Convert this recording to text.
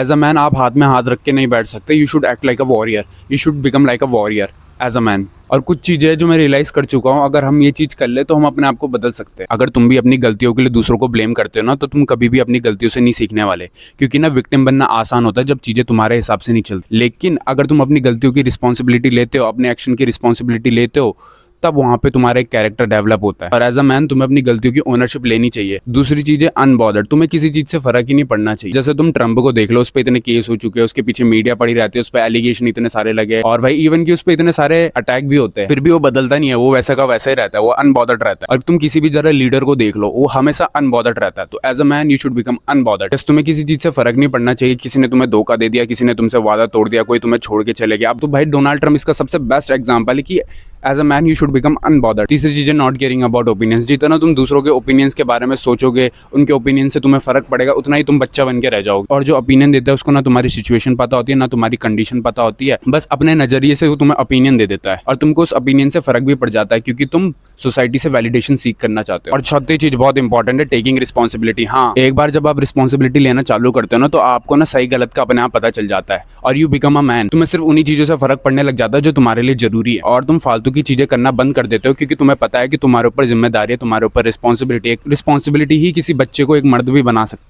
As a man आप हाथ में हाथ रख के नहीं बैठ सकते। You should act like a warrior, you should become like a warrior as a man. और कुछ चीज़ें हैं जो मैं रियलाइज़ कर चुका हूँ, अगर हम ये चीज़ कर ले तो हम अपने आप को बदल सकते हैं। अगर तुम भी अपनी गलतियों के लिए दूसरों को ब्लेम करते हो ना, तो तुम कभी भी अपनी गलतियों से नहीं सीखने वाले। क्योंकि ना विक्टिम बनना आसान होता है जब चीज़ें तुम्हारे हिसाब से नहीं चलती, लेकिन अगर तुम अपनी गलतियों की रिस्पॉन्सिबिलिटी लेते हो, अपने एक्शन की रिस्पॉन्सिबिलिटी लेते हो, तब वहाँ पे तुम्हारा एक कैरेक्टर डेवलप होता है। और एज अ मैन तुम्हें अपनी गलतियों की ओनरशिप लेनी चाहिए। दूसरी चीज़ है अनबॉदर्ड, तुम्हें किसी चीज़ से फर्क ही नहीं पड़ना चाहिए। जैसे तुम ट्रम्प को देख लो, उस पर इतने केस हो चुके हैं, उसके पीछे मीडिया पड़ी रहती है, उस पर एलिगेशन इतने सारे लगे, और भाई इवन कि उस पर इतने सारे अटैक भी होते हैं, फिर भी वो बदलता नहीं है, वो वैसा का वैसा ही रहता है, वो अनबॉदर्ड रहता है। और तुम किसी भी जरा लीडर को देख लो, वो हमेशा अनबॉदर्ड रहता है। तो as a man you should become unbothered. बस तुम्हें किसी चीज़ से फर्क नहीं पड़ना चाहिए। किसी ने तुम्हें धोखा दे दिया, किसी ने तुमसे वादा तोड़ दिया, कोई तुम्हें छोड़ के चले गया। अब तो भाई डोनाल्ड ट्रम्प इसका सबसे बेस्ट एग्जाम्पल है कि as a man you should become unbothered. तीसरी चीज़ है नॉट केयरिंग अबाउट ओपिनियंस। जितना तुम दूसरों के ओपिनियंस के बारे में सोचोगे, उनके ओपिनियन से तुम्हें फर्क पड़ेगा, उतना ही तुम बच्चा बन के रह जाओगे। और जो ओपिनियन देता है उसको ना तुम्हारी सिचुएशन पता होती है, ना तुम्हारी कंडीशन पता होती है, बस अपने नजरिए से वो तुम्हें ओपिनियन दे देता है, और तुमको उस ओपिनियन से फर्क भी पड़ जाता है, क्योंकि तुम सोसाइटी से वैलिडेशन सीख करना चाहते हो। और चौथी चीज बहुत इंपॉर्टेंट है, टेकिंग रिस्पॉन्सिबिलिटी। हाँ, एक बार जब आप रिस्पॉन्सिबिलिटी लेना चालू करते हो ना, तो आपको ना सही गलत का अपने आप पता चल जाता है, और यू बिकम अ मैन। तुम्हें सिर्फ उन्हीं चीजों से फर्क पड़ने लग जाता है जो तुम्हारे लिए जरूरी है, और तुम फालतू की चीजें करना बंद कर देते हो, क्योंकि तुम्हें पता है कि तुम्हारे ऊपर जिम्मेदारी है, तुम्हारे ऊपर रिस्पॉन्सिबिलिटी है। रिस्पॉन्सिबिलिटी ही किसी बच्चे को एक मर्द भी बना सकती है।